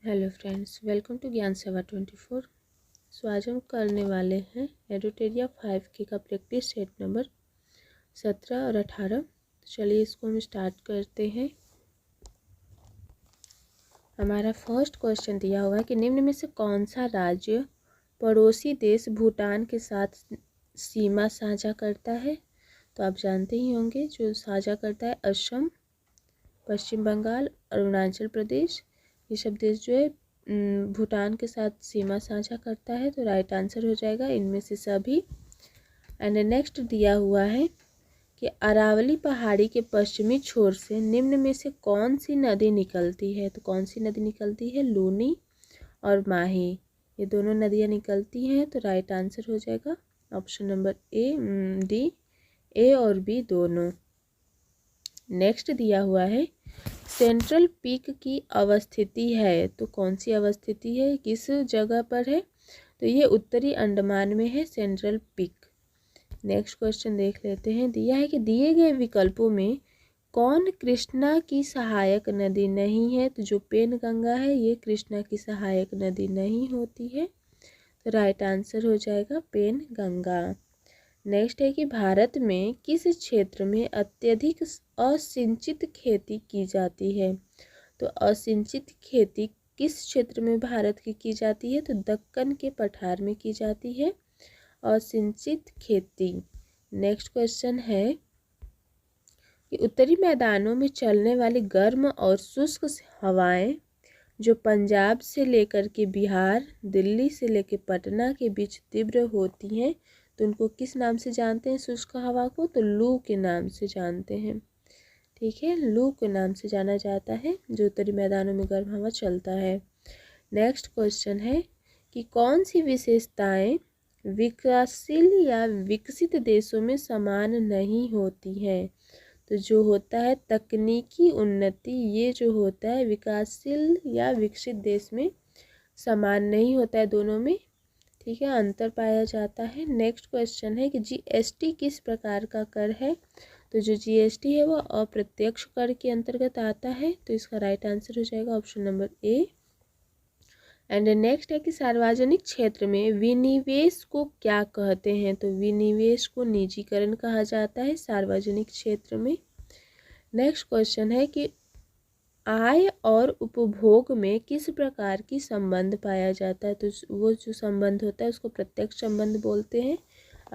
Hello friends, welcome to ज्ञान सेवा 24। आज हम करने वाले हैं एडुटेरिया 5 के का प्रैक्टिस सेट नंबर 17 और 18। चलिए इसको हम स्टार्ट करते हैं। हमारा फर्स्ट क्वेश्चन दिया हुआ है कि निम्न में से कौन सा राज्य पड़ोसी देश भूटान के साथ सीमा साझा करता है। तो आप जानते ही होंगे जो साझा करता है असम, पश्चिम बंगाल, अरुणाचल प्रदेश। ये सब देश जो है भूटान के साथ सीमा साझा करता है। तो राइट आंसर हो जाएगा इनमें से सभी। एंड नेक्स्ट दिया हुआ है कि अरावली पहाड़ी के पश्चिमी छोर से निम्न में से कौन सी नदी निकलती है। तो कौन सी नदी निकलती है? लूनी और माही, ये दोनों नदियाँ निकलती हैं। तो राइट आंसर हो जाएगा ऑप्शन नंबर डी, ए और बी दोनों। नेक्स्ट दिया हुआ है सेंट्रल पीक की अवस्थिति है। तो कौन सी अवस्थिति है, किस जगह पर है? तो ये उत्तरी अंडमान में है सेंट्रल पीक। नेक्स्ट क्वेश्चन देख लेते हैं। दिया है कि दिए गए विकल्पों में कौन कृष्णा की सहायक नदी नहीं है। तो जो पेन गंगा है ये कृष्णा की सहायक नदी नहीं होती है। तो राइट आंसर हो जाएगा पेन गंगा। नेक्स्ट है कि भारत में किस क्षेत्र में अत्यधिक असिंचित खेती की जाती है। तो असिंचित खेती किस क्षेत्र में भारत की जाती है? तो दक्कन के पठार में की जाती है असिंचित खेती। नेक्स्ट क्वेश्चन है कि उत्तरी मैदानों में चलने वाली गर्म और शुष्क हवाएं जो पंजाब से लेकर के बिहार, दिल्ली से लेकर पटना के बीच तीव्र होती हैं, तो उनको किस नाम से जानते हैं शुष्क हवा को? तो लू के नाम से जानते हैं। ठीक है, लू के नाम से जाना जाता है जो उत्तरी मैदानों में गर्म हवा चलता है। नेक्स्ट क्वेश्चन है कि कौन सी विशेषताएं विकासशील या विकसित देशों में समान नहीं होती हैं। तो जो होता है तकनीकी उन्नति, ये जो होता है विकासशील या विकसित देश में समान नहीं होता है, दोनों में ठीक है अंतर पाया जाता है। नेक्स्ट क्वेश्चन है कि जीएसटी किस प्रकार का कर है। तो जो जीएसटी है वो अप्रत्यक्ष कर के अंतर्गत आता है। तो इसका राइट आंसर हो जाएगा option number A. And next है कि सार्वजनिक क्षेत्र में विनिवेश को क्या कहते हैं। तो विनिवेश को निजीकरण कहा जाता है सार्वजनिक क्षेत्र में। नेक्स्ट क्वेश्चन है कि आय और उपभोग में किस प्रकार की संबंध पाया जाता है। तो वो जो संबंध होता है उसको प्रत्यक्ष संबंध बोलते हैं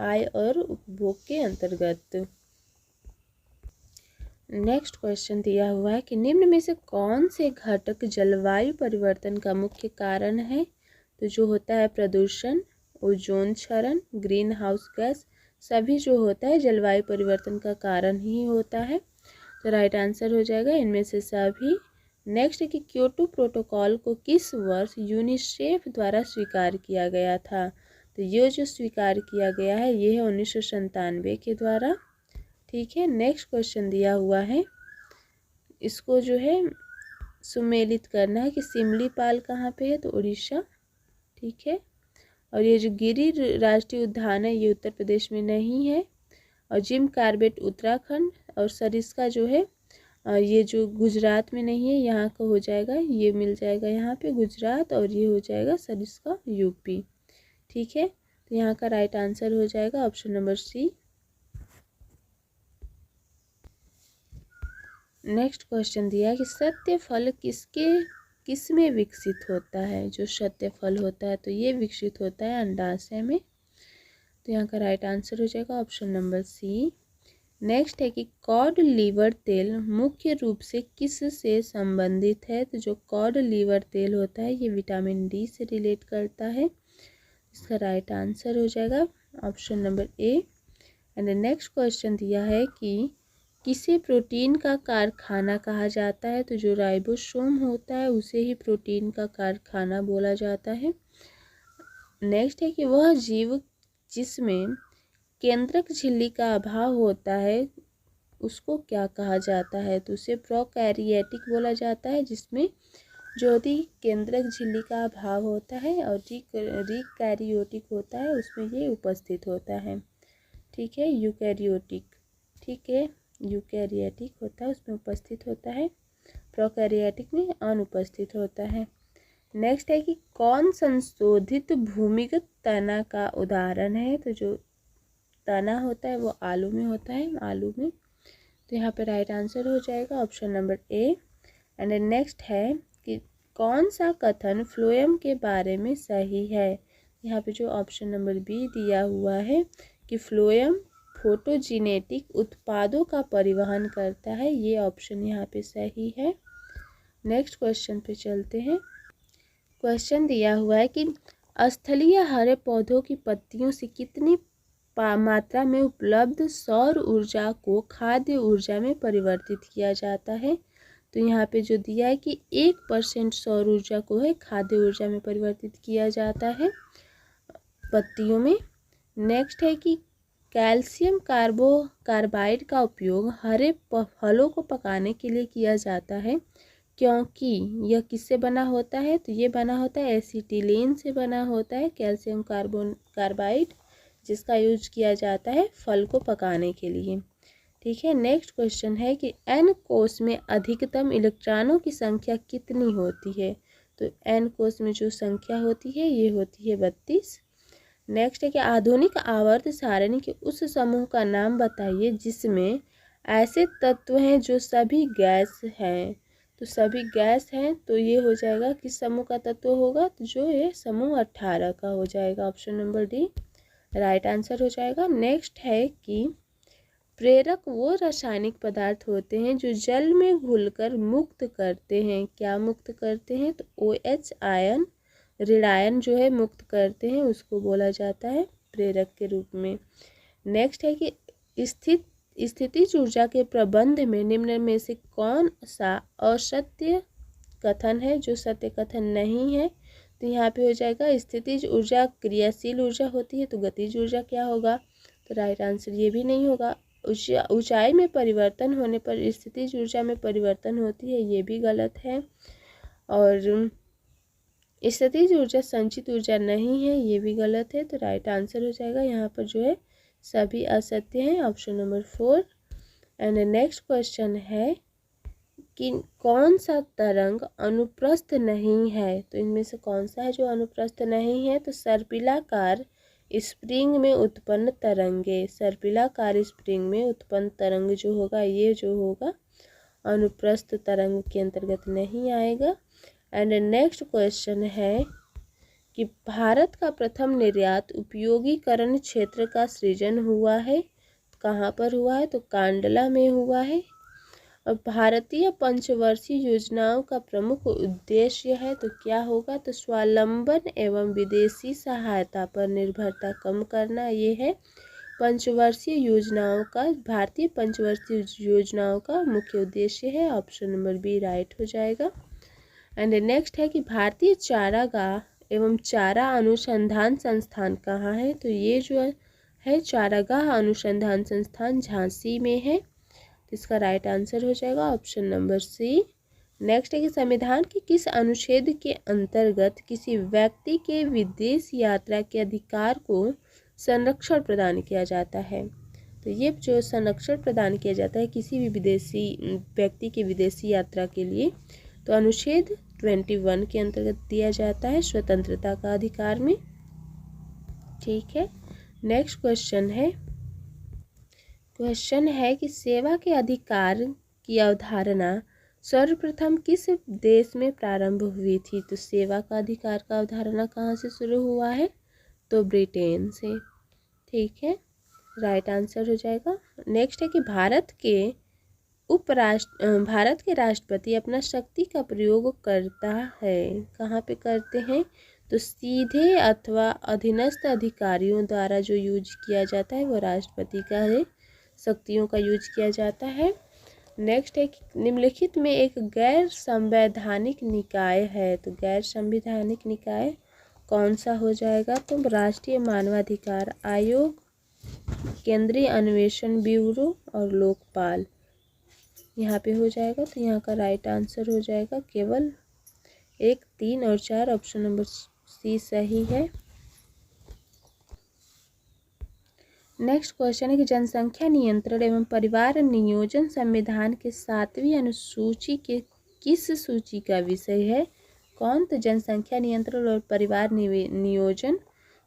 आय और उपभोग के अंतर्गत। नेक्स्ट क्वेश्चन दिया हुआ है कि निम्न में से कौन से घटक जलवायु परिवर्तन का मुख्य कारण है। तो जो होता है प्रदूषण, ओजोन क्षरण, ग्रीन हाउस गैस, सभी जो होता है जलवायु परिवर्तन का कारण ही होता है। तो राइट आंसर हो जाएगा इनमें से सभी। नेक्स्ट है कि क्योटो प्रोटोकॉल को किस वर्ष यूनिसेफ द्वारा स्वीकार किया गया था। तो ये जो स्वीकार किया गया है ये है 1997 के द्वारा। ठीक है, नेक्स्ट क्वेश्चन दिया हुआ है, इसको जो है सुमेलित करना है कि सिमलीपाल कहाँ पे है। तो उड़ीसा। ठीक है, और ये जो गिरी राष्ट्रीय उद्यान है ये उत्तर प्रदेश में नहीं है। और जिम कार्बेट उत्तराखंड, और सरिस्का जो है ये जो गुजरात में नहीं है, यहाँ का हो जाएगा, ये मिल जाएगा यहाँ पे गुजरात, और ये हो जाएगा सरिस्का यूपी। ठीक है, तो यहाँ का राइट आंसर हो जाएगा option number C. Next question दिया है कि सत्य फल किस में विकसित होता है। जो सत्य फल होता है तो ये विकसित होता है अंडाशय में। तो यहाँ का राइट आंसर हो जाएगा ऑप्शन नंबर सी। नेक्स्ट है कि कॉड लीवर तेल मुख्य रूप से किस से संबंधित है। तो जो कॉड लीवर तेल होता है ये विटामिन डी से रिलेट करता है। इसका राइट आंसर हो जाएगा option number A. And next question दिया है कि किसे प्रोटीन का कारखाना कहा जाता है। तो जो राइबोसोम होता है उसे ही प्रोटीन का कारखाना बोला जाता है। नेक्स्ट है कि वह जीव जिसमें केंद्रक झिल्ली का अभाव होता है उसको क्या कहा जाता है। तो उसे प्रोकैरियोटिक बोला जाता है, जिसमें जो यदि केंद्रक झिल्ली का अभाव होता है, और रिकैरियोटिक होता है उसमें ये उपस्थित होता है। ठीक है, यूकैरियोटिक, ठीक है यूकैरियोटिक होता है उसमें उपस्थित होता है, प्रोकैरियोटिक में अनुपस्थित होता है। नेक्स्ट है कि कौन संशोधित भूमिगत तना का उदाहरण है। तो जो तना होता है वो आलू में होता है, आलू में। तो यहाँ पे राइट आंसर हो जाएगा option number A. And next है कि कौन सा कथन फ्लोएम के बारे में सही है। यहाँ पे जो ऑप्शन नंबर बी दिया हुआ है कि फ्लोएम फोटोजेनेटिक उत्पादों का परिवहन करता है, ये ऑप्शन यहाँ पे सही है। नेक्स्ट क्वेश्चन पे चलते हैं। क्वेश्चन दिया हुआ है कि स्थलीय हरे पौधों की पत्तियों से कितनी मात्रा में उपलब्ध सौर ऊर्जा को खाद्य ऊर्जा में परिवर्तित किया जाता है। तो यहाँ पे जो दिया है कि 1% सौर ऊर्जा को है खाद्य ऊर्जा में परिवर्तित किया जाता है पत्तियों में। नेक्स्ट है कि कैल्शियम कार्बाइड का उपयोग हरे फलों को पकाने के लिए किया जाता है, क्योंकि यह किससे बना होता है। तो ये बना होता है एसिटिलीन से बना होता है कैल्शियम कार्बाइड, जिसका यूज किया जाता है फल को पकाने के लिए। ठीक है। नेक्स्ट क्वेश्चन है कि एन कोष में अधिकतम इलेक्ट्रॉनों की संख्या कितनी होती है। तो एन कोष में जो संख्या होती है ये होती है 32। नेक्स्ट है कि आधुनिक आवर्त सारणी के उस समूह का नाम बताइए जिसमें ऐसे तत्व हैं जो सभी गैस हैं। तो सभी गैस हैं, तो ये हो जाएगा किस समूह का तत्व होगा। तो जो ये समूह 18 का हो जाएगा, option number D right answer हो जाएगा। नेक्स्ट है कि प्रेरक वो रासायनिक पदार्थ होते हैं जो जल में घुलकर मुक्त करते हैं। क्या मुक्त करते हैं। तो OH आयन, ऋण आयन जो है मुक्त करते हैं, उसको बोला जाता है प्रेरक के रूप में। नेक्स्ट है कि स्थितिज ऊर्जा के प्रबंध में निम्न में से कौन सा असत्य कथन है जो सत्य कथन नहीं है। तो यहाँ पे हो जाएगा स्थितिज ऊर्जा क्रियाशील ऊर्जा होती है, तो गतिज ऊर्जा क्या होगा। तो राइट आंसर ये भी नहीं होगा। ऊंचाई में परिवर्तन होने पर स्थितिज ऊर्जा में परिवर्तन होती है, ये भी गलत है। और स्थितिज ऊर्जा संचित ऊर्जा नहीं है, ये भी गलत है। तो राइट आंसर हो जाएगा यहाँ पर जो है सभी असत्य हैं, option number 4। And next question है कि कौन सा तरंग अनुप्रस्थ नहीं है। तो इनमें से कौन सा है जो अनुप्रस्थ नहीं है। तो सर्पिलाकार स्प्रिंग में उत्पन्न तरंगे, सर्पिलाकार स्प्रिंग में उत्पन्न तरंग जो होगा ये जो होगा अनुप्रस्थ तरंग के अंतर्गत नहीं आएगा। एंड नेक्स्ट क्वेश्चन है कि भारत का प्रथम निर्यात उपयोगीकरण क्षेत्र का सृजन हुआ है, कहाँ पर हुआ है। तो कांडला में हुआ है। और भारतीय पंचवर्षीय योजनाओं का प्रमुख उद्देश्य है, तो क्या होगा। तो स्वावलंबन एवं विदेशी सहायता पर निर्भरता कम करना, ये है पंचवर्षीय योजनाओं का, भारतीय पंचवर्षीय योजनाओं का मुख्य उद्देश्य है, ऑप्शन नंबर बी राइट हो जाएगा। एंड नेक्स्ट है कि भारतीय चारागाह एवं चारा अनुसंधान संस्थान कहाँ है। तो ये जो है चारागाह अनुसंधान संस्थान झांसी में है, तो इसका राइट आंसर हो जाएगा ऑप्शन नंबर सी। नेक्स्ट है कि संविधान के किस अनुच्छेद के अंतर्गत किसी व्यक्ति के विदेश यात्रा के अधिकार को संरक्षण प्रदान किया जाता है। तो ये जो संरक्षण प्रदान किया जाता है किसी भी विदेशी व्यक्ति के विदेशी यात्रा के लिए, तो अनुच्छेद 21 के अंतर्गत दिया जाता है स्वतंत्रता का अधिकार में। ठीक है। नेक्स्ट क्वेश्चन है कि सेवा के अधिकार की अवधारणा सर्वप्रथम किस देश में प्रारंभ हुई थी। तो सेवा का अधिकार का अवधारणा कहाँ से शुरू हुआ है। तो ब्रिटेन से। ठीक है, राइट आंसर हो जाएगा। नेक्स्ट है कि भारत के राष्ट्रपति अपना शक्ति का प्रयोग करता है, कहाँ पे करते हैं। तो सीधे अथवा अधीनस्थ अधिकारियों द्वारा जो यूज किया जाता है वो राष्ट्रपति का है, शक्तियों का यूज किया जाता है। नेक्स्ट है कि निम्नलिखित में एक गैर संवैधानिक निकाय है, तो गैर संवैधानिक निकाय कौन सा हो जाएगा। तो राष्ट्रीय मानवाधिकार आयोग, केंद्रीय अन्वेषण ब्यूरो और लोकपाल यहाँ पे हो जाएगा। तो यहाँ का राइट आंसर हो जाएगा केवल 1, 3 और 4, ऑप्शन नंबर सी सही है। नेक्स्ट क्वेश्चन है कि जनसंख्या नियंत्रण एवं परिवार नियोजन संविधान के 7वीं अनुसूची के किस सूची का विषय है। कौन? तो जनसंख्या नियंत्रण और परिवार नियोजन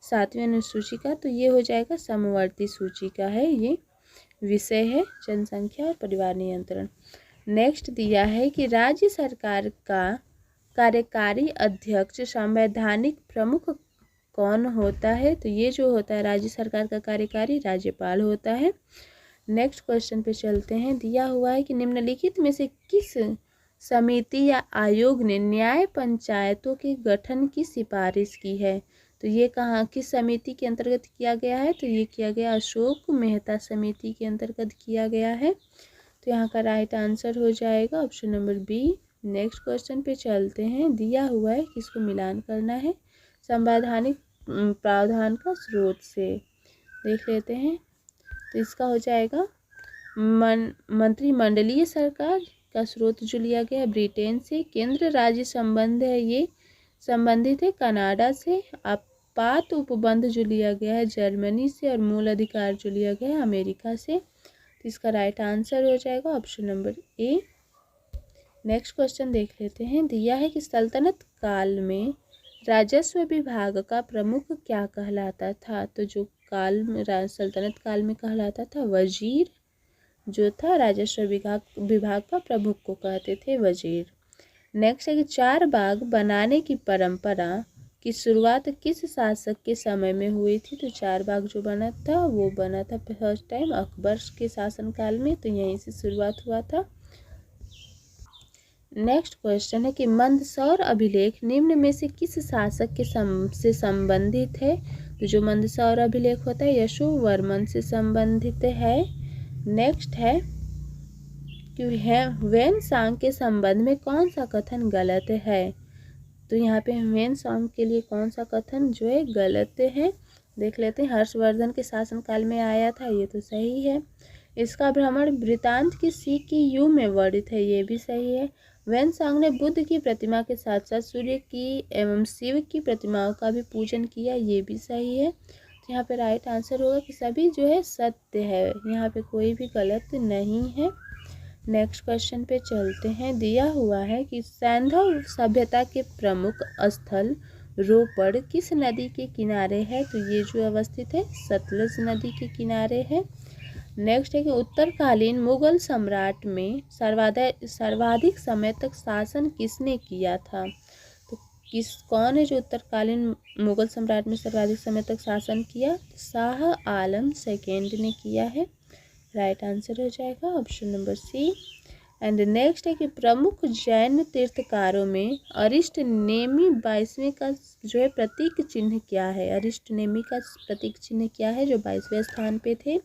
7वीं अनुसूची का, तो ये हो जाएगा समवर्ती सूची का है, ये विषय है जनसंख्या और परिवार नियंत्रण। नेक्स्ट दिया है कि राज्य सरकार का कार्यकारी अध्यक्ष संवैधानिक प्रमुख कौन होता है? तो ये जो होता है राज्य सरकार का कार्यकारी राज्यपाल होता है। नेक्स्ट क्वेश्चन पे चलते हैं। दिया हुआ है कि निम्नलिखित में से किस समिति या आयोग ने न्याय पंचायतों के गठन की सिफारिश की है? तो ये कहाँ किस समिति के अंतर्गत किया गया है? तो ये किया गया अशोक मेहता समिति के अंतर्गत किया गया है। तो यहाँ का राइट आंसर हो जाएगा option number B. Next question पे चलते हैं। दिया हुआ है किसको मिलान करना है संवैधानिक प्रावधान का स्रोत से, देख लेते हैं। तो इसका हो जाएगा मंत्रिमंडलीय सरकार का स्रोत जो लिया गया है ब्रिटेन से। केंद्र राज्य संबंध है, ये संबंधित है कनाडा से। आपात उपबंध जो लिया गया है जर्मनी से, और मूल अधिकार जो लिया गया है अमेरिका से। तो इसका राइट आंसर हो जाएगा option number A. Next question देख लेते हैं। दिया है कि सल्तनत काल में राजस्व विभाग का प्रमुख क्या कहलाता था? तो जो सल्तनत काल में कहलाता था वजीर, जो था राजस्व विभाग का प्रमुख को कहते थे वजीर। नेक्स्ट है कि चार बाग बनाने की परंपरा की शुरुआत किस शासक के समय में हुई थी? तो चार बाग जो बना था वो बना था फर्स्ट टाइम अकबर के शासनकाल में, तो यहीं से शुरुआत हुआ था। नेक्स्ट क्वेश्चन है कि मंदसौर अभिलेख निम्न में से किस शासक के से संबंधित है? तो जो मंदसौर अभिलेख होता है यशोवर्मन से संबंधित है। नेक्स्ट है कि ह्वेन-सांग के संबंध में कौन सा कथन गलत है? तो यहाँ पे ह्वेन-सांग के लिए कौन सा कथन जो है गलत है, देख लेते हैं। हर्षवर्धन के शासनकाल में आया था, ये तो सही है। इसका भ्रमण वृत्तांत की सीख की यू में वर्णित है, ये भी सही है। ह्वेन-सांग ने बुद्ध की प्रतिमा के साथ साथ सूर्य की एवं शिव की प्रतिमाओं का भी पूजन किया, ये भी सही है। तो यहाँ पे राइट आंसर होगा कि सभी जो है सत्य है, यहाँ पे कोई भी गलत नहीं है। नेक्स्ट क्वेश्चन पे चलते हैं। दिया हुआ है कि सैंधव सभ्यता के प्रमुख स्थल रोपड़ किस नदी के किनारे है? तो ये जो अवस्थित है सतलज नदी के किनारे है। नेक्स्ट है कि उत्तरकालीन मुगल सम्राट में सर्वाधिक समय तक शासन किसने किया था? तो कौन है जो उत्तरकालीन मुगल सम्राट में सर्वाधिक समय तक शासन किया? शाह आलम सेकेंड ने किया है। राइट आंसर हो जाएगा option number C. And next है कि प्रमुख जैन तीर्थकारों में अरिष्ट नेमि 22वें का जो है प्रतीक चिन्ह क्या है? अरिष्ट नेमि का प्रतीक चिन्ह क्या है जो 22वें स्थान पे थे?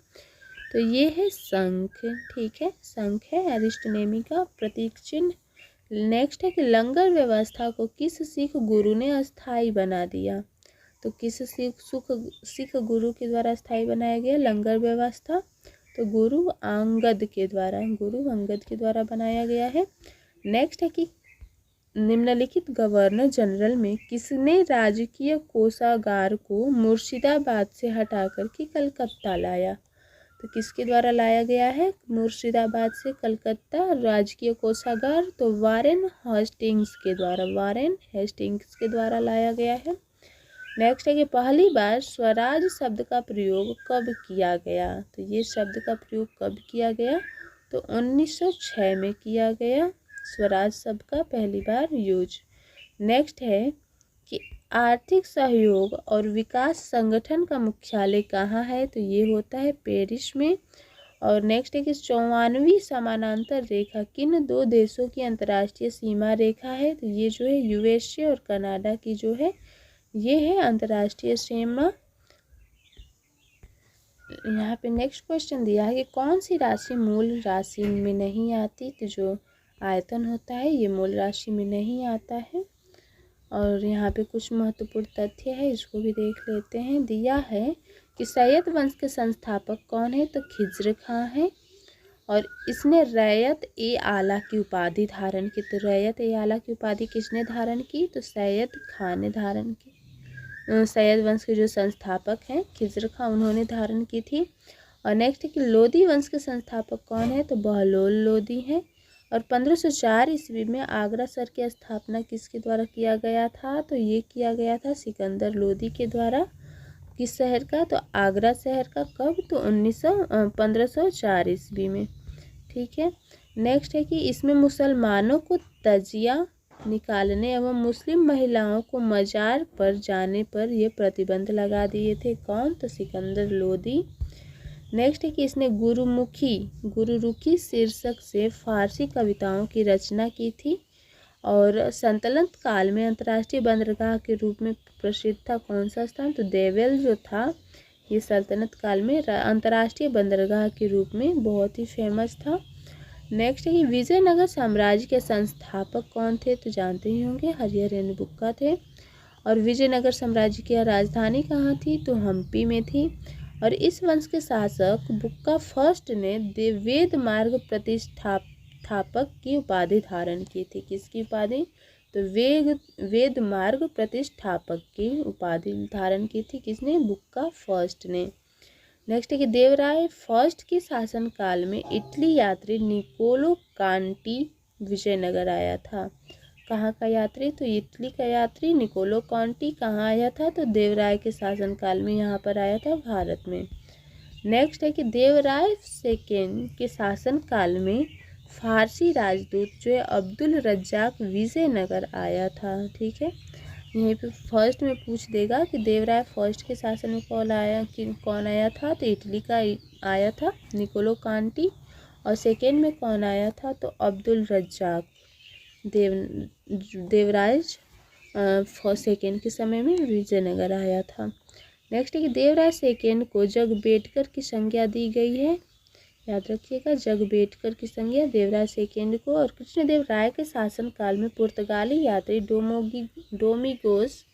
तो ये है शंख, ठीक है, शंख है अरिष्ट नेमि का प्रतीक चिन्ह। नेक्स्ट है कि लंगर व्यवस्था को किस सिख गुरु ने अस्थाई बना दिया? तो किस सिख गुरु के द्वारा अस्थाई बनाया गया लंगर व्यवस्था? तो गुरु अंगद के द्वारा बनाया गया है। नेक्स्ट है कि निम्नलिखित गवर्नर जनरल में किसने राजकीय कोषागार को मुर्शिदाबाद से हटाकर के कलकत्ता लाया? तो किसके द्वारा लाया गया है मुर्शिदाबाद से कलकत्ता राजकीय कोषागार? तो वारेन हेस्टिंग्स के द्वारा लाया गया है। नेक्स्ट है कि पहली बार स्वराज शब्द का प्रयोग कब किया गया? तो ये शब्द का प्रयोग कब किया गया? तो 1906 में किया गया स्वराज शब्द का पहली बार यूज। नेक्स्ट है कि आर्थिक सहयोग और विकास संगठन का मुख्यालय कहाँ है? तो ये होता है पेरिस में। और नेक्स्ट है कि 54वीं समानांतर रेखा किन दो देशों की अंतर्राष्ट्रीय सीमा रेखा है? तो ये जो है यूएसए और कनाडा की जो है ये है अंतर्राष्ट्रीय सीमा। यहाँ पे नेक्स्ट क्वेश्चन दिया है कि कौन सी राशि मूल राशि में नहीं आती? तो जो आयतन होता है ये मूल राशि में नहीं आता है। और यहाँ पे कुछ महत्वपूर्ण तथ्य है, इसको भी देख लेते हैं। दिया है कि सैयद वंश के संस्थापक कौन है? तो खिज्र खां है। और इसने रैयत ए आला की उपाधि धारण की। तो रैयत ए आला की उपाधि किसने धारण की? तो सैयद खां ने धारण की। सैयद वंश के जो संस्थापक हैं खिज्र खां, उन्होंने धारण की थी। और नेक्स्ट है कि लोदी वंश के संस्थापक कौन है? तो बहलोल लोदी हैं। और 1504 ईस्वी में आगरा शहर की स्थापना किसके द्वारा किया गया था? तो ये किया गया था सिकंदर लोदी के द्वारा। किस शहर का? तो आगरा शहर का। कब? तो 1504 ईस्वी में। ठीक है। नेक्स्ट है कि इसमें मुसलमानों को तजिया निकालने एवं मुस्लिम महिलाओं को मजार पर जाने पर यह प्रतिबंध लगा दिए थे। कौन? तो सिकंदर लोदी। नेक्स्ट है कि इसने गुरुरुखी शीर्षक से फारसी कविताओं की रचना की थी और सल्तनत काल में अंतर्राष्ट्रीय बंदरगाह के रूप में प्रसिद्ध था। कौन सा स्थान? तो देवल जो था ये सल्तनत काल में अंतर्राष्ट्रीय बंदरगाह के रूप में बहुत ही फेमस था। नेक्स्ट है कि विजयनगर साम्राज्य के संस्थापक कौन थे? तो जानते ही होंगे, हरिहर बुक्का थे। और विजयनगर साम्राज्य की राजधानी कहाँ थी? तो हम्पी में थी। और इस वंश के शासक बुक्का फर्स्ट ने वेद मार्ग प्रतिष्ठापक की उपाधि धारण की थी। किसकी उपाधि? तो वेद मार्ग प्रतिष्ठापक की उपाधि धारण की थी। किसने? बुक्का फर्स्ट ने। नेक्स्ट है कि देवराय फर्स्ट के शासनकाल में इटली यात्री निकोलो कांटी विजयनगर आया था। कहाँ का यात्री? तो इटली का यात्री निकोलो कांटी कहाँ आया था? तो देवराय के शासनकाल में यहाँ पर आया था, भारत में। नेक्स्ट है कि देवराय सेकेंड के शासनकाल में फारसी राजदूत जो है अब्दुल रज्जाक विजयनगर आया था। ठीक है, यहीं पे फर्स्ट में पूछ देगा कि देवराय फर्स्ट के शासन में कौन आया था? तो इटली का आया था निकोलो कांटी। और सेकेंड में कौन आया था? तो अब्दुल रज्जाक। देवराज सेकेंड के समय में विजयनगर आया था। नेक्स्ट है कि देवराज सेकेंड को जगबेटकर की संज्ञा दी गई है। याद रखिएगा, जगबेटकर की संज्ञा देवराज सेकेंड को। और कृष्णदेव राय के शासनकाल में पुर्तगाली यात्री डोमिगोस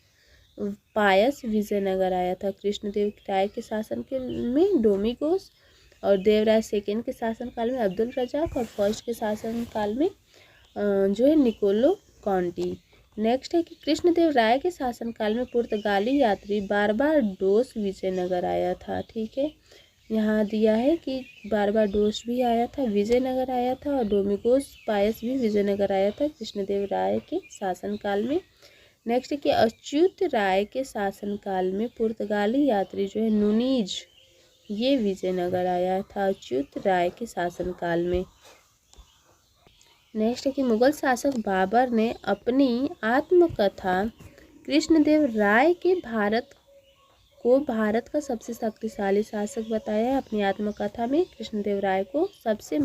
पायस विजयनगर आया था। कृष्णदेव राय के शासन में डोमिगोस, और देवराज सेकेंड के शासनकाल में अब्दुल रजाक, और फर्स्ट के शासनकाल में जो है निकोलो कांटी। नेक्स्ट है कि कृष्णदेव राय के शासनकाल में पुर्तगाली यात्री बारबाडोस विजयनगर आया था। ठीक है, यहाँ दिया है कि बारबाडोस भी आया था, विजयनगर आया था, और डोमिगोस पायस भी विजयनगर आया था कृष्णदेव राय के शासनकाल में। नेक्स्ट है कि अच्युत राय के शासनकाल में पुर्तगाली यात्री जो है नुनीज ये विजयनगर आया था अच्युत राय के शासनकाल में। नेक्स्ट है कि मुगल शासक बाबर ने अपनी आत्मकथा कृष्णदेव राय के भारत का सबसे शक्तिशाली शासक बताया है। अपनी आत्मकथा में कृष्णदेव राय को सबसे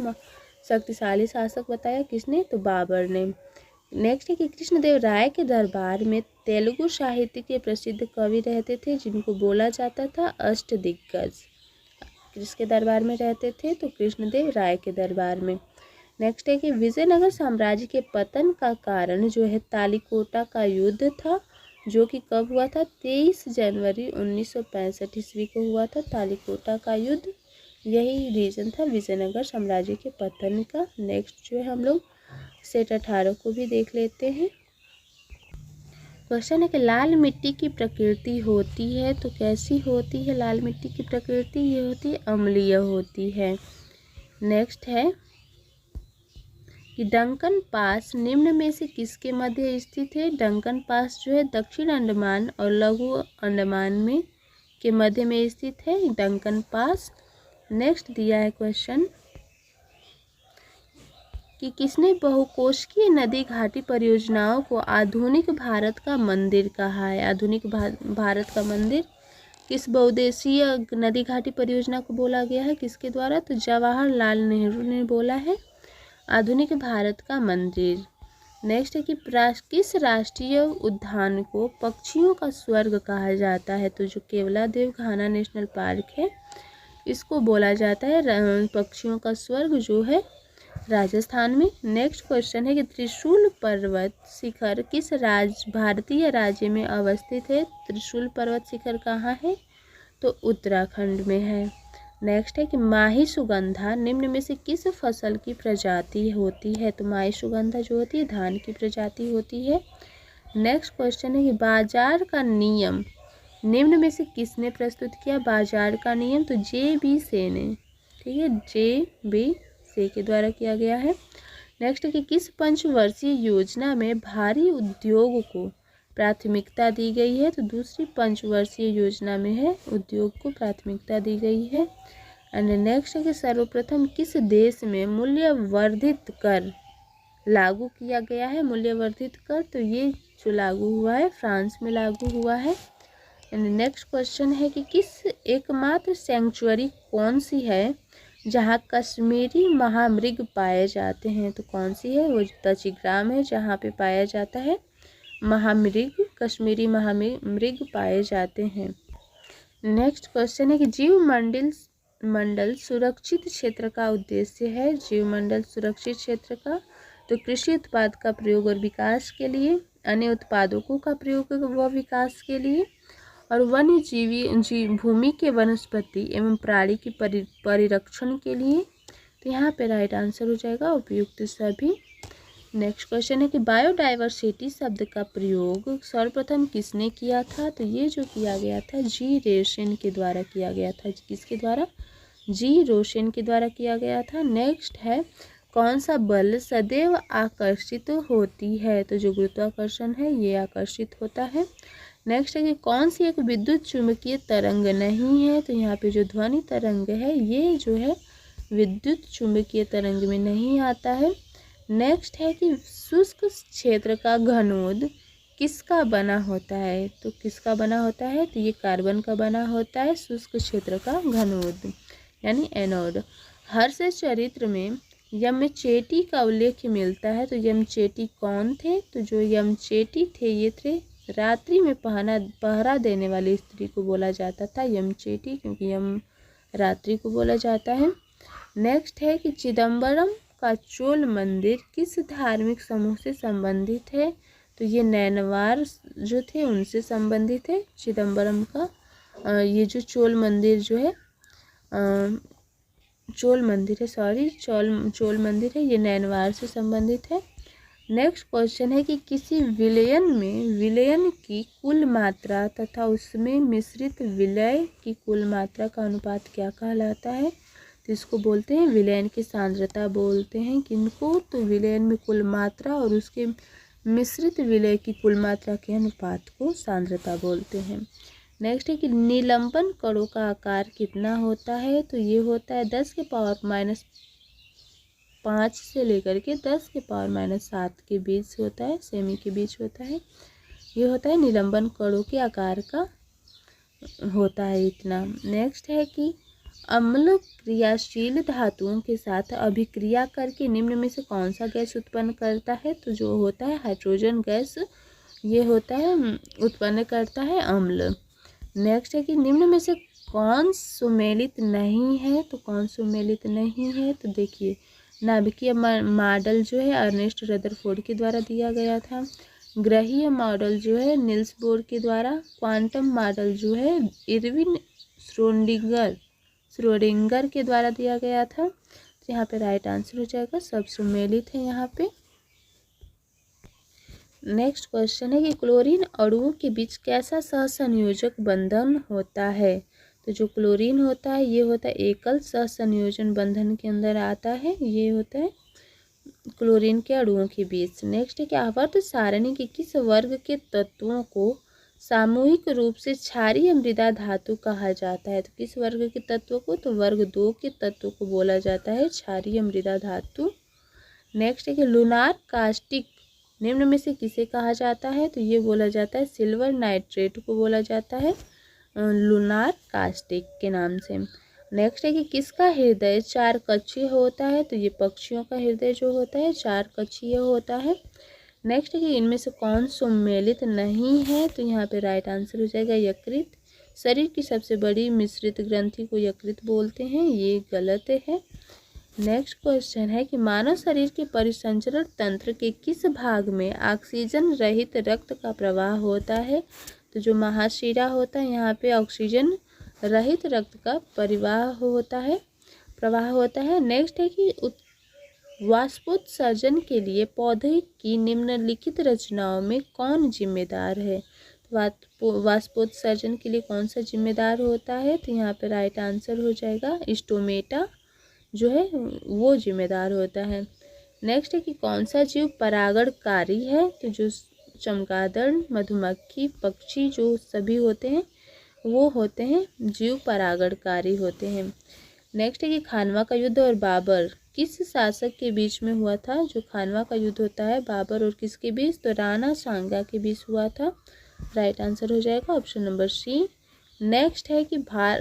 शक्तिशाली शासक बताया। किसने? तो बाबर ने। नेक्स्ट है कि कृष्णदेव राय के दरबार में तेलुगु साहित्य के प्रसिद्ध कवि रहते थे जिनको बोला जाता था अष्टदिग्गज। किसके दरबार में रहते थे? तो कृष्णदेव राय के दरबार में। नेक्स्ट है कि विजयनगर साम्राज्य के पतन का कारण जो है तालिकोटा का युद्ध था, जो कि कब हुआ था? 23 जनवरी 1965 ईस्वी को हुआ था तालिकोटा का युद्ध। यही रीजन था विजयनगर साम्राज्य के पतन का। नेक्स्ट जो है हम लोग सेट 18 को भी देख लेते हैं। क्वेश्चन है कि लाल मिट्टी की प्रकृति होती है तो कैसी होती है? लाल मिट्टी की प्रकृति ये होती है अम्लीय होती है। नेक्स्ट है कि डंकन पास निम्न में से किसके मध्य स्थित है? डंकन पास जो है दक्षिण अंडमान और लघु अंडमान में के मध्य में स्थित है डंकन पास। नेक्स्ट दिया है क्वेश्चन कि किसने बहुकोशिकीय नदी घाटी परियोजनाओं को आधुनिक भारत का मंदिर कहा है? आधुनिक भारत का मंदिर किस बहुउद्देशीय नदी घाटी परियोजना को बोला गया है? किसके द्वारा? तो जवाहरलाल नेहरू ने बोला है आधुनिक भारत का मंदिर। नेक्स्ट है कि किस राष्ट्रीय उद्यान को पक्षियों का स्वर्ग कहा जाता है? तो जो केवलादेव घाना नेशनल पार्क है इसको बोला जाता है पक्षियों का स्वर्ग, जो है राजस्थान में। नेक्स्ट क्वेश्चन है कि त्रिशूल पर्वत शिखर किस भारतीय राज्य में अवस्थित है? त्रिशूल पर्वत शिखर कहाँ है? तो उत्तराखंड में है। नेक्स्ट है कि माही सुगंधा निम्न में से किस फसल की प्रजाति होती है? तो माही सुगंधा जो होती है धान की प्रजाति होती है। नेक्स्ट क्वेश्चन है कि बाजार का नियम निम्न में से किसने प्रस्तुत किया? बाजार का नियम तो जे बी से ने। ठीक है, जे बी से के द्वारा किया गया है। नेक्स्ट कि किस पंचवर्षीय योजना में भारी उद्योग को प्राथमिकता दी गई है? तो दूसरी पंचवर्षीय योजना में है उद्योग को प्राथमिकता दी गई है। एंड नेक्स्ट है कि सर्वप्रथम किस देश में मूल्यवर्धित कर लागू किया गया है? मूल्यवर्धित कर तो ये जो लागू हुआ है फ्रांस में लागू हुआ है। एंड नेक्स्ट क्वेश्चन है कि किस एकमात्र सेंचुरी कौन सी है जहाँ कश्मीरी महामृग पाए जाते हैं? तो कौन सी है? वो तचिग्राम है जहाँ पे पाया जाता है महामृग, कश्मीरी महामृग पाए जाते हैं। नेक्स्ट क्वेश्चन है कि जीवमंडल सुरक्षित क्षेत्र का उद्देश्य है। जीवमंडल सुरक्षित क्षेत्र का तो कृषि उत्पाद का प्रयोग और विकास के लिए, अन्य उत्पादकों का प्रयोग व विकास के लिए, और वन्य जीवी भूमि के वनस्पति एवं प्राणी की परिरक्षण के लिए। तो यहाँ पे राइट आंसर हो जाएगा उपयुक्त सभी। नेक्स्ट क्वेश्चन है कि बायोडाइवर्सिटी शब्द का प्रयोग सर्वप्रथम किसने किया था? तो ये जो किया गया था जी रोसेन के द्वारा किया गया था। किसके द्वारा? जी रोसेन के द्वारा किया गया था। नेक्स्ट है कौन सा बल सदैव आकर्षित होती है? तो जो गुरुत्वाकर्षण है ये आकर्षित होता है। नेक्स्ट है कि कौन सी एक विद्युत चुंबकीय तरंग नहीं है? तो यहाँ पे जो ध्वनि तरंग है ये जो है विद्युत चुंबकीय तरंग में नहीं आता है। नेक्स्ट है कि शुष्क क्षेत्र का घनोद किसका बना होता है? तो किसका बना होता है? तो ये कार्बन का बना होता है शुष्क क्षेत्र का घनोद यानी एनोड। हर्ष चरित्र में यमचेटी का उल्लेख मिलता है। तो यमचेटी कौन थे? तो जो यमचेटी थे ये थे रात्रि में पहरा देने वाली स्त्री को बोला जाता था यमचेटी, क्योंकि यम रात्रि को बोला जाता है। नेक्स्ट है कि चिदम्बरम का चोल मंदिर किस धार्मिक समूह से संबंधित है? तो ये नैनवार जो थे उनसे संबंधित है चिदम्बरम का। ये जो चोल मंदिर जो है चोल मंदिर है ये नैनवार से संबंधित है। नेक्स्ट क्वेश्चन है कि किसी विलयन में विलयन की कुल मात्रा तथा उसमें मिश्रित विलय की कुल मात्रा का अनुपात क्या कहलाता है? तो इसको बोलते हैं विलयन की सांद्रता बोलते हैं। किनको? तो विलयन में कुल मात्रा और उसके मिश्रित विलय की कुल मात्रा के अनुपात को सांद्रता बोलते हैं। नेक्स्ट है कि निलंबन कणों का आकार कितना होता है? तो ये होता है 10 के पावर -5 से लेकर के 10 के पावर -7 के बीच होता है, सेमी के बीच होता है। ये होता है निलंबन कणों के आकार का होता है इतना। नेक्स्ट है कि अम्ल क्रियाशील धातुओं के साथ अभिक्रिया करके निम्न में से कौन सा गैस उत्पन्न करता है? तो जो होता है हाइड्रोजन गैस ये होता है उत्पन्न करता है अम्ल। नेक्स्ट है कि निम्न में से कौन सुमेलित नहीं है? तो कौन सुमेलित नहीं है? तो देखिए नाभिकीय मॉडल जो है अर्नेस्ट रदरफोर्ड के द्वारा दिया गया था। ग्रहीय मॉडल जो है निल्स बोर के द्वारा। क्वांटम मॉडल जो है इरविन श्रोडिंगर के द्वारा दिया गया था। तो यहाँ पे राइट आंसर हो जाएगा सब सुमेलित है यहाँ पे। नेक्स्ट क्वेश्चन है कि क्लोरीन अणुओं के बीच कैसा सहसंयोजक बंधन होता है? तो जो क्लोरीन होता है ये होता है एकल सहसंयोजन बंधन के अंदर आता है, ये होता है क्लोरीन के अणुओं के बीच। नेक्स्ट है कि आवर्त सारणी के किस वर्ग के तत्वों को सामूहिक रूप से क्षारीय मृदा धातु कहा जाता है? तो किस वर्ग के तत्व को? तो वर्ग 2 के तत्व को बोला जाता है क्षारीय मृदा धातु। नेक्स्ट है कि लूनार कास्टिक निम्न में से किसे कहा जाता है? तो ये बोला जाता है सिल्वर नाइट्रेट को बोला जाता है लूनार कास्टिक के नाम से। नेक्स्ट है कि किसका हृदय 4 कक्षीय होता है? तो ये पक्षियों का हृदय जो होता है 4 कक्षीय होता है। नेक्स्ट है कि इनमें से कौन सुमेलित नहीं है? तो यहाँ पे राइट आंसर हो जाएगा यकृत। शरीर की सबसे बड़ी मिश्रित ग्रंथि को यकृत बोलते हैं, ये गलत है। नेक्स्ट क्वेश्चन है कि मानव शरीर के परिसंचरण तंत्र के किस भाग में ऑक्सीजन रहित रक्त का प्रवाह होता है? तो जो महाशिरा होता है यहाँ पे ऑक्सीजन रहित रक्त का प्रवाह होता है। नेक्स्ट है कि वाष्पोत्सर्जन के लिए पौधे की निम्नलिखित रचनाओं में कौन जिम्मेदार है? वाष्पोत्सर्जन के लिए कौन सा जिम्मेदार होता है? तो यहाँ पे राइट आंसर हो जाएगा स्टोमेटा जो है वो जिम्मेदार होता है। नेक्स्ट है कि कौन सा जीव परागणकारी है, तो जो चमगादड़, मधुमक्खी, पक्षी जो सभी होते हैं वो होते हैं जीव परागणकारी होते हैं। नेक्स्ट है कि खानवा का युद्ध और बाबर किस शासक के बीच में हुआ था। जो खानवा का युद्ध होता है बाबर और किसके बीच, तो राणा सांगा के बीच हुआ था। राइट आंसर हो जाएगा ऑप्शन नंबर सी। नेक्स्ट है कि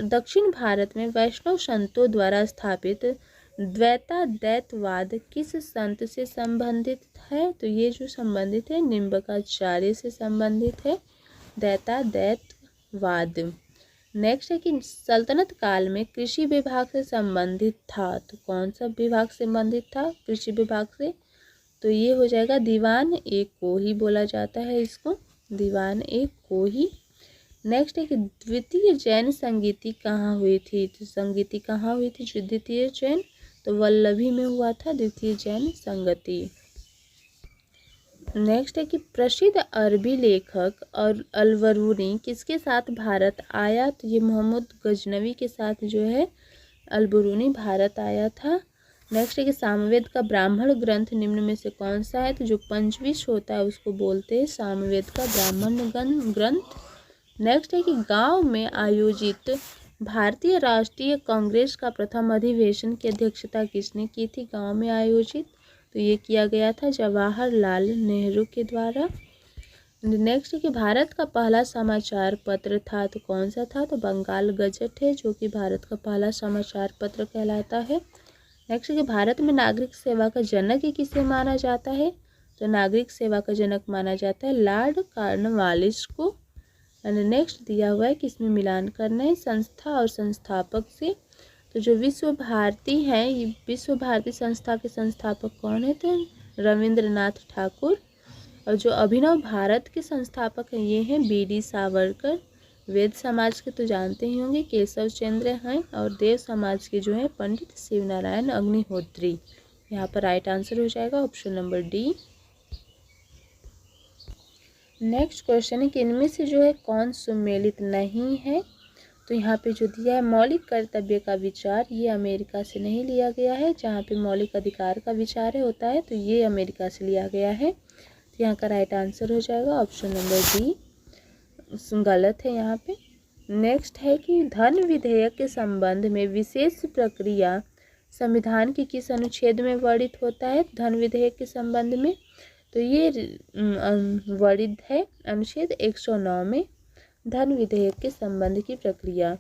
दक्षिण भारत में वैष्णव संतों द्वारा स्थापित द्वैताद्वैतवाद किस संत से संबंधित है, तो ये जो संबंधित है निम्बकाचार्य से संबंधित है द्वैताद्वैतवाद। नेक्स्ट है कि सल्तनत काल में कृषि विभाग से संबंधित था, तो कौन सा विभाग संबंधित था कृषि विभाग से, तो ये हो जाएगा दीवान एक को ही बोला जाता है इसको, दीवान एक को ही। नेक्स्ट है कि द्वितीय जैन संगीति कहाँ हुई थी, तो संगीति कहाँ हुई थी जो द्वितीय जैन, तो वल्लभी में हुआ था द्वितीय जैन संगति। नेक्स्ट है कि प्रसिद्ध अरबी लेखक और अलबरूनी किसके साथ भारत आया, तो ये मोहम्मद गजनवी के साथ जो है अलबरूनी भारत आया था। नेक्स्ट है कि सामवेद का ब्राह्मण ग्रंथ निम्न में से कौन सा है, तो जो पंचविश होता है उसको बोलते हैं सामवेद का ब्राह्मण ग्रंथ। नेक्स्ट है कि गांव में आयोजित भारतीय राष्ट्रीय कांग्रेस का प्रथम अधिवेशन की अध्यक्षता किसने की थी, गांव में आयोजित, तो ये किया गया था जवाहरलाल नेहरू के द्वारा। नेक्स्ट है कि भारत का पहला समाचार पत्र था, तो कौन सा था, तो बंगाल गजट है जो कि भारत का पहला समाचार पत्र कहलाता है। नेक्स्ट है कि भारत में नागरिक सेवा का जनक किसे माना जाता है, तो नागरिक सेवा का जनक माना जाता है लॉर्ड कॉर्नवालिस को। एंड नेक्स्ट दिया हुआ है कि इसमें मिलान करना है संस्था और संस्थापक से, तो जो विश्व भारती है ये विश्व भारती संस्था के संस्थापक कौन है, तो रविंद्रनाथ ठाकुर। और जो अभिनव भारत के संस्थापक हैं ये हैं बी.डी. सावरकर। वेद समाज के तो जानते ही होंगे केशव चंद्र हैं, और देव समाज के जो हैं पंडित शिवनारायण अग्निहोत्री। यहाँ पर राइट आंसर हो जाएगा option number D. Next question है कि इनमें से जो है कौन सुमेलित नहीं है, तो यहाँ पे जो दिया है मौलिक कर्तव्य का विचार, ये अमेरिका से नहीं लिया गया है। जहाँ पे मौलिक अधिकार का विचार है होता है तो ये अमेरिका से लिया गया है। तो यहाँ का राइट आंसर हो जाएगा ऑप्शन नंबर डी, गलत है यहाँ पे। नेक्स्ट है कि धन विधेयक के संबंध में विशेष प्रक्रिया संविधान के किस अनुच्छेद में वर्णित होता है, धन विधेयक के संबंध में, तो ये वर्णित है अनुच्छेद 109 में धन विधेयक के संबंध की प्रक्रिया।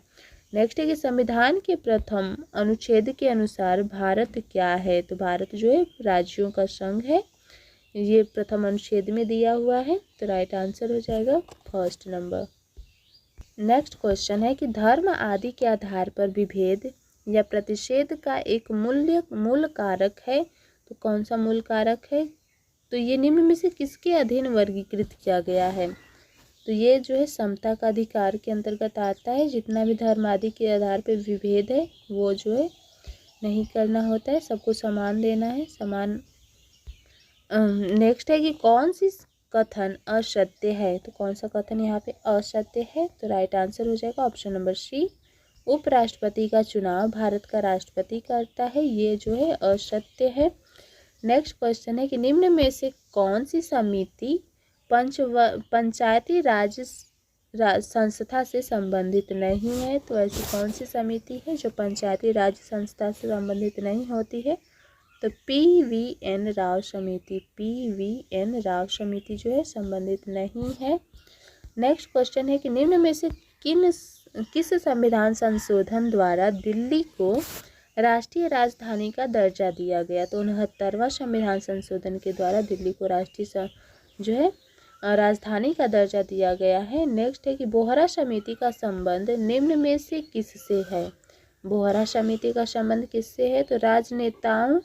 नेक्स्ट है कि संविधान के प्रथम अनुच्छेद के अनुसार भारत क्या है, तो भारत जो है राज्यों का संघ है, ये प्रथम अनुच्छेद में दिया हुआ है। तो राइट आंसर हो जाएगा फर्स्ट नंबर। नेक्स्ट क्वेश्चन है कि धर्म आदि के आधार पर विभेद या प्रतिषेध का एक मूल कारक है, तो कौन सा मूल कारक है, तो ये निम्न में से किसके अधीन वर्गीकृत किया गया है, तो ये जो है समता का अधिकार के अंतर्गत आता है। जितना भी धर्म आदि के आधार पर विभेद है वो जो है नहीं करना होता है, सबको समान देना है, समान। नेक्स्ट है कि कौन सी कथन असत्य है, तो कौन सा कथन यहाँ पे असत्य है, तो राइट आंसर हो जाएगा ऑप्शन नंबर सी, उपराष्ट्रपति का चुनाव भारत का राष्ट्रपति करता है, ये जो है असत्य है। नेक्स्ट क्वेश्चन है कि निम्न में से कौन सी समिति पंचायती राज संस्था से संबंधित नहीं है, तो ऐसी कौन सी समिति है जो पंचायती राज संस्था से संबंधित नहीं होती है, तो PVN राव समिति, PVN राव समिति जो है संबंधित नहीं है। नेक्स्ट क्वेश्चन है कि निम्न में से किस संविधान संशोधन द्वारा दिल्ली को राष्ट्रीय राजधानी का दर्जा दिया गया, तो 69वां संविधान संशोधन के द्वारा दिल्ली को राष्ट्रीय जो है राजधानी का दर्जा दिया गया है। नेक्स्ट है कि बोहरा समिति का संबंध निम्न में से किससे है, बोहरा समिति का संबंध किससे है, तो राजनेताओं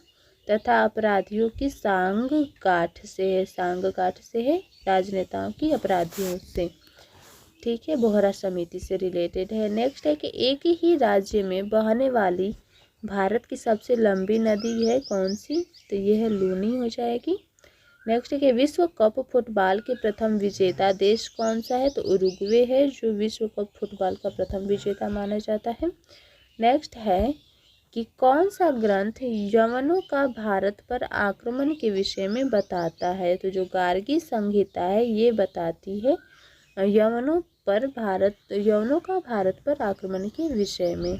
तथा अपराधियों की सांठगांठ से है, सांठगांठ से है, राजनेताओं की अपराधियों से, ठीक है, बोहरा समिति से रिलेटेड है। नेक्स्ट है कि एक ही राज्य में बहने वाली भारत की सबसे लंबी नदी है कौन सी, तो ये है लूनी हो जाएगी। नेक्स्ट है कि विश्व कप फुटबॉल के प्रथम विजेता देश कौन सा है, तो उरुग्वे है जो विश्व कप फुटबॉल का प्रथम विजेता माना जाता है। नेक्स्ट है कि कौन सा ग्रंथ यवनों का भारत पर आक्रमण के विषय में बताता है। तो जो गार्गी संहिता है ये बताती है यवनों का भारत पर आक्रमण के विषय में।